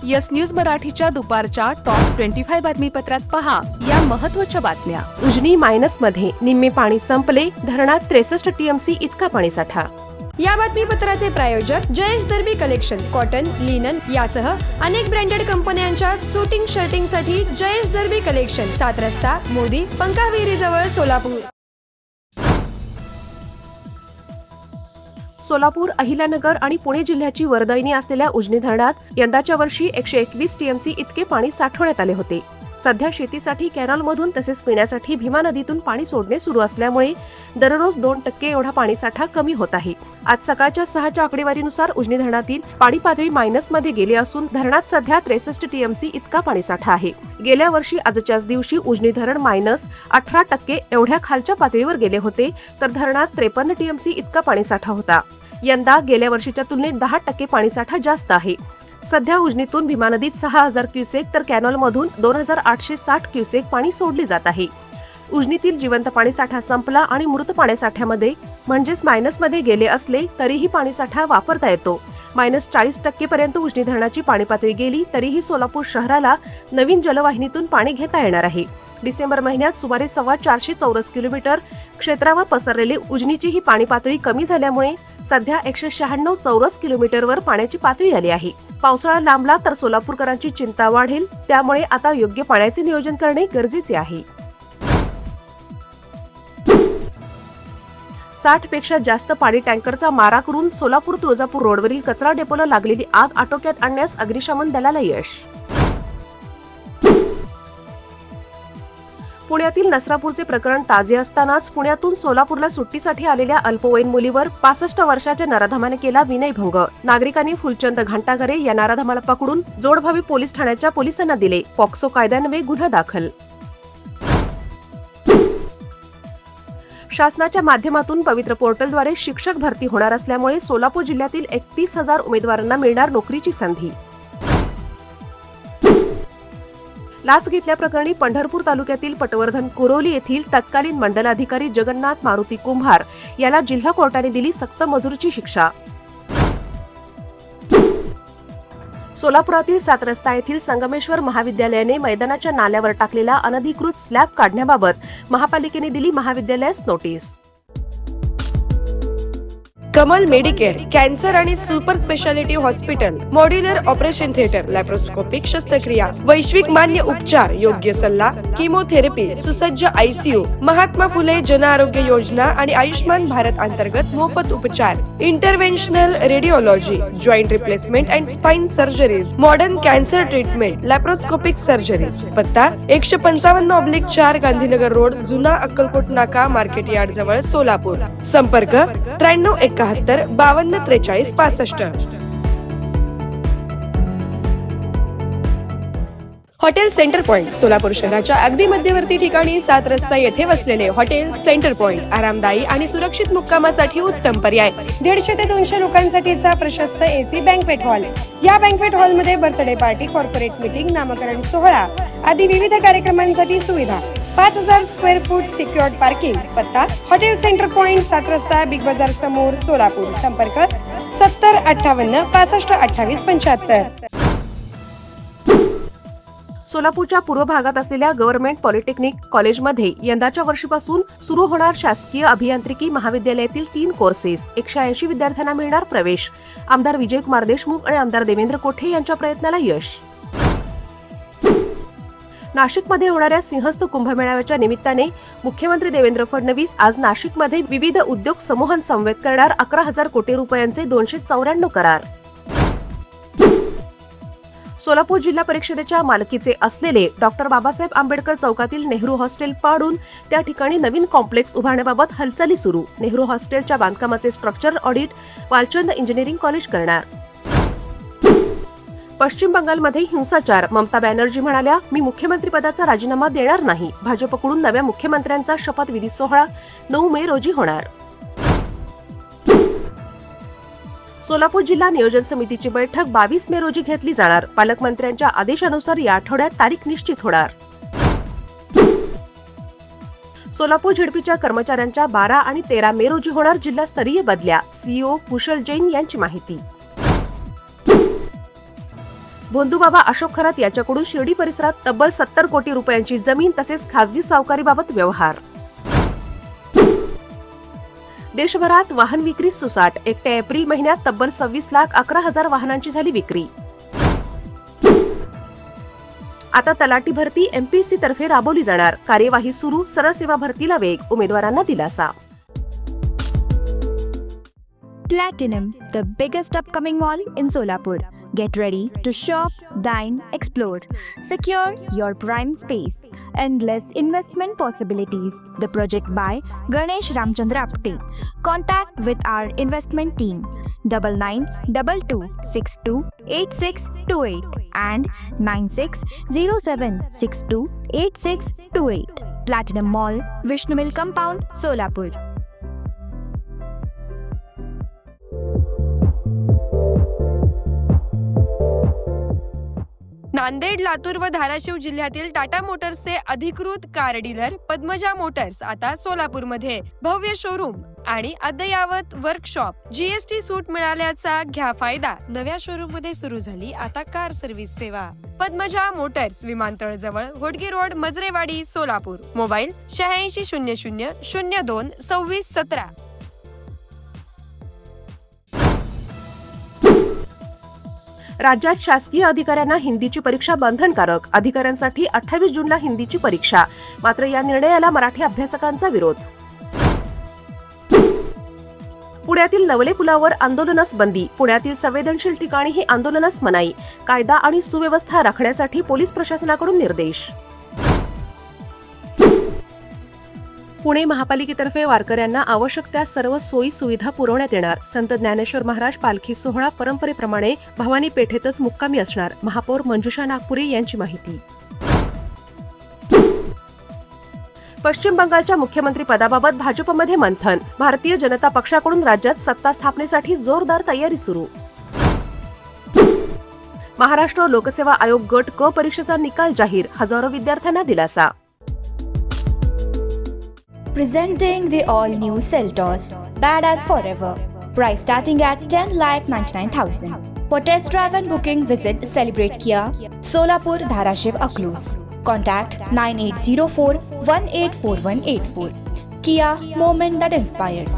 Yes news मराठीच्या दुपारच्या top 25 बातमीपत्रात पहा या महत्त्वाच्या बातम्या। उजनी मायनस मध्ये निम्मे पाणी संपले, धरणात 63 टीएमसी इतका पाणीसाठा। या बातमीपत्राचे प्रायोजक जयेश दर्बी कलेक्शन, कॉटन, लिनन यासह अनेक ब्रँडेड कंपन्यांच्या शूटिंग शर्टिंगसाठी जयेश दर्बी कलेक्शन, 7 रस्ता मोदी पंकाविहिरी जवळ सोलापूर। सोलापूर, अहिल्यानगर आणि पुणे जिल्ह्याची वरदायिनी असलेल्या उजनी धरणात यंदाच्या वर्षी 121 टीएमसी इतके पाणी साठवण्यात आले होते। सध्या शेतीसाठी कॅनॉलमधून तसेच पिण्यासाठी भीमा नदीतून पाणी सोडणे सुरू असल्यामुळे दररोज 2% एवढा पाणीसाठा कमी होत आहे। आज सकाळच्या 6च्या आकडेवारीनुसार उजनी धरणातील पाणी पातळी मायनसमध्ये गेली असून धरणात सध्या 63 टीएमसी इतका पाणीसाठा आहे। गेल्या वर्षी आजच्याच दिवशी उजनी धरण -18% एवढ्या खालच्या पातळीवर गेले होते, तर धरणात 53 टीएमसी इतका पाणीसाठा होता। यंदा गेल्या वर्षीच्या तुलनेत 10% पाणीसाठा जास्त आहे। सध्या उजनीतून भीमा नदीत 6000 क्युसेक तर कॅनॉलमधून 2860 क्युसेक पाणी सोडले जात आहे। उजनीतील जिवंत पाणीसाठा संपला आणि मृत पाणीसाठ्यामध्ये म्हणजेच मायनसमध्ये गेले असले तरीही पाणीसाठा वापरता येतो। -40% पर्यंत उजनी धरणाची पाणी पातळी गेली तरीही सोलापूर शहराला नवीन जलवाहिनीतून पाणी घेता येणार आहे। डिसेंबर महिन्यात सुमारे 425 चौरस किलोमीटर क्षेत्रावर पसरलेली उजनीची ही पाणी पातळी कमी झाल्यामुळे सध्या 196 चौरस किलोमीटरवर पाण्याची पातळी आली आहे। पावसाळा लांबला तर सोलापूरकरांची चिंता वाढेल, त्यामुळे आता योग्य पाण्याचे नियोजन करणे गरजेचे आहे। 60 पेक्षा जास्त पाणी टँकरचा मारा करून सोलापूर तुळजापूर रोडवरील कचरा डेपोला लागलेली आग आटोक्यात आणण्यास अग्निशमन दलाला यश। पुण्यातील नसरापूरचे प्रकरण ताजे असतानाच पुण्यातून सोलापूरला सुट्टीसाठी आलेल्या अल्पवयीन मुलीवर 65 वर्षाच्या नराधमाने केला विनयभंग। नागरिकांनी फुलचंद घंटागरे या नराधमाला पकडून जोडभावी पोलीस ठाण्याच्या पोलिसांना दिले। पॉक्सो कायद्यान्वये गुन्हा दाखल। शासनाच्या माध्यमातून पवित्र पोर्टलद्वारे शिक्षक भरती होणार असल्यामुळे सोलापूर जिल्ह्यातील 31,000 उमेदवारांना मिळणार नोकरीची संधी। लाच घेतल्याप्रकरणी पंढरपूर तालुक्यातील पटवर्धन कुरोली येथील तत्कालीन मंडलाधिकारी जगन्नाथ मारुती कुंभार याला जिल्हा कोर्टाने दिली सक्त मजुरीची शिक्षा। सोलापुरातील 7 रस्ता येथील संगमेश्वर महाविद्यालयाने मैदानाच्या नाल्यावर टाकलेला अनधिकृत स्लॅब काढण्याबाबत महापालिकेने दिली महाविद्यालयास नोटीस। कमल मेडिकेअर, कॅन्सर आणि super speciality hospital, modular operation theatre, laparoscopic शस्त्रक्रिया, वैश्विक मान्य उपचार, योग्य सल्ला, किमोथेरपी, सुसज्ज आयसीयू, महात्मा फुले जन आरोग्य योजना आणि आयुष्मान भारत अंतर्गत मोफत उपचार, interventional radiology, joint replacement and spine surgeries, modern cancer treatment, laparoscopic surgeries. पत्ता 155/4 गांधीनगर रोड, जुना अक्कलकोट नाका, मार्केट यार्ड जवळ, सोलापूर। संपर्क 93 51 43 65। हॉटेल सेंटर पॉइंट, सोलापूर शहराच्या अगदी मध्यवर्ती ठिकाणी 7 रस्ता येथे वसलेले हॉटेल सेंटर पॉइंट आरामदायी आणि सुरक्षित मुक्कामासाठी उत्तम पर्याय। 150 ते 200 लोकांसाठीचा प्रशस्त एसी बँक्वेट हॉल। या बँक्वेट हॉलमध्ये बर्थडे पार्टी, कॉर्पोरेट मीटिंग, नामकरण सोहळा आदी विविध कार्यक्रमांसाठी सुविधा। 5000 स्क्वेअर फूट सिक्युअर्ड पार्किंग। पत्ता हॉटेल सेंटर पॉइंट, 7 रस्ता, बिग बाजार समोर, सोलापूर। संपर्क 70 58 65 28 75। सोलापूरच्या पूर्व भागात असलेल्या गव्हर्नमेंट पॉलिटेक्निक कॉलेजमध्ये यंदाच्या वर्षीपासून सुरू होणार शासकीय अभियांत्रिकी महाविद्यालयातील 3 कोर्सेस। 180 विद्यार्थ्यांना मिळणार प्रवेश। आमदार विजयकुमार देशमुख आणि आमदार देवेंद्र कोठे यांच्या प्रयत्नाला यश। नाशिकमध्ये होणाऱ्या सिंहस्थ कुंभमेळाव्याच्या निमित्ताने मुख्यमंत्री देवेंद्र फडणवीस आज नाशिकमध्ये विविध उद्योग समूहांसमवेत करणार 11,000 कोटी रुपयांचे 294 करार। सोलापूर जिल्हा परिषदेच्या मालकीचे असलेले डॉक्टर बाबासाहेब आंबेडकर चौकातील नेहरू हॉस्टेल पाडून त्या ठिकाणी नवीन कॉम्प्लेक्स उभारण्याबाबत हालचाली सुरू। नेहरू हॉस्टेलच्या बांधकामाचे structure audit Walchand engineering college करणार। पश्चिम बंगालमध्ये हिंसाचार, ममता बॅनर्जी म्हणाल्या, मी मुख्यमंत्रीपदाचा राजीनामा देणार नाही। भाजपकडून नव्या मुख्यमंत्र्यांचा शपथविधी सोहळा 9 मे रोजी होणार। सोलापूर जिल्हा नियोजन समितीची बैठक 22 मे रोजी घेतली जाणार। पालकमंत्र्यांच्या आदेशानुसार या आठवड्यात तारीख निश्चित होणार। सोलापूर झेडपीच्या कर्मचाऱ्यांच्या 12 आणि 13 मे रोजी होणार जिल्हास्तरीय बदल्या। सीईओ कुशल जैन यांची माहिती। भोंदूबाबा अशोक खरात याच्याकडून शिर्डी परिसरात तब्बल 70 कोटी रुपयांची जमीन तसेच खासगी सावकारीबाबत व्यवहार. देशभरात वाहन विक्री सुसाट. एकट्या एप्रिल महिन्यात तब्बल 26,11,000 वाहनांची झाली विक्री. आता तलाठी भरती एमपीएससी तर्फे राबवली जाणार. कार्यवाही सुरू. सरळ सेवा भरतीला वेग. उमेदवारांना दिलासा. Platinum, the biggest upcoming mall in Solapur. Get ready to shop, dine, explore. Secure your prime space. Endless investment possibilities. The project by Ganesh Ramchandra Apte. Contact with our investment team 9922628628 and 9607628628. Platinum Mall, Vishnu Mill Compound, Solapur. Nanded, Latur व धाराशिव जिल्ह्यातील टाटा मोटर्सचे अधिकृत car dealer Padmaja Motors आता सोलापूरमध्ये. भव्य showroom आणि अद्ययावत workshop. GST सूट मिळाल्याचा घ्या फायदा. नव्या शोरूम मध्ये सुरू झाली आता कार सर्व्हिस सेवा. पद्मजा मोटर्स, विमानतळ जवळ, होडगी रोड, मजरेवाडी, सोलापूर. मोबाईल 8600022617. राज्यात शासकीय अधिकाऱ्यांना हिंदीची परीक्षा बंधनकारक. अधिकाऱ्यांसाठी 28 जूनला हिंदीची परीक्षा. मात्र या निर्णयाला मराठी अभ्यासकांचा विरोध. पुण्यातील नवले पुलावर आंदोलनास बंदी. पुण्यातील संवेदनशील ठिकाणी ही आंदोलनास मनाई. कायदा आणि सुव्यवस्था राखण्यासाठी पोलीस प्रशासनाकडून निर्देश. पुणे महापालिकेतर्फे वारकऱ्यांना आवश्यक त्या सर्व सोयी सुविधा पुरवण्यात येणार. संत ज्ञानेश्वर महाराज पालखी सोहळा परंपरेप्रमाणे भवानी पेठेतच मुक्कामी असणार. महापौर मंजुषा नागपुरे यांची माहिती. पश्चिम बंगालच्या मुख्यमंत्री पदाबाबत भाजपमध्ये मंथन. भारतीय जनता पक्षाकडून राज्यात सत्ता स्थापनेसाठी जोरदार तयारी सुरू. महाराष्ट्र लोकसेवा आयोग गट क परीक्षेचा निकाल जाहीर. हजारो विद्यार्थ्यांना दिलासा. Presenting the all-new Seltos, badass forever. Price starting at 10,99,000. For test drive and booking, visit Celebrate Kia, Solapur, Dharashiv, Aklus. Contact 9804-184184. Kia, moment that inspires.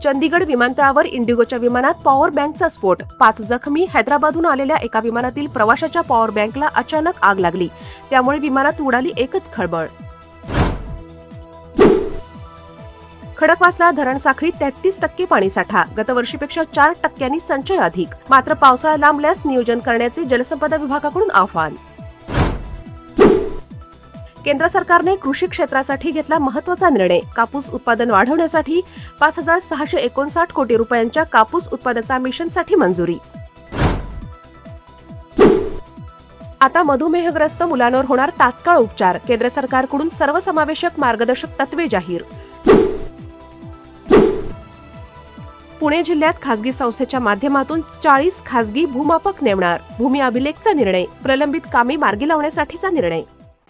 Chandigarh विमानतळावर इंडिगोच्या विमानात पॉवर बँकचा स्फोट. 5 जखमी. हैदराबादहून आलेल्या एका विमानातील प्रवाशाच्या पॉवर बँकला अचानक आग लागली. त्यामुळे विमानात उडाली एकच खळबळ. खडकवासला धरण साखळीत 33% पाणीसाठा. गतवर्षीपेक्षा 4% संचय अधिक. मात्र पावसाळा लांबल्यास नियोजन करण्याचे जलसंपदा विभागाकडून आवाहन. केंद्र सरकारने कृषी क्षेत्रासाठी घेतला महत्त्वाचा निर्णय. कापूस उत्पादन वाढवण्यासाठी 5,659 कोटी रुपयांच्या कापूस उत्पादकता मिशनसाठी मंजुरी. आता मधुमेहग्रस्त मुलांवर होणार तात्काळ उपचार. केंद्र सरकारकडून सर्वसमावेशक मार्गदर्शक तत्वे जाहीर. पुणे जिल्ह्यात खासगी संस्थेच्या माध्यमातून 40 खासगी भूमापक नेमणार. भूमी अभिलेखचा निर्णय. प्रलंबित कामे मार्गी लावण्यासाठीचा निर्णय.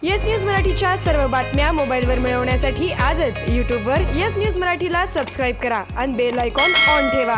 येस न्यूज मराठीच्या सर्व बातम्या मोबाईलवर मिळवण्यासाठी आजच यूट्यूबवर येस न्यूज मराठीला सबस्क्राईब करा आणि बेल आयकॉन ऑन ठेवा.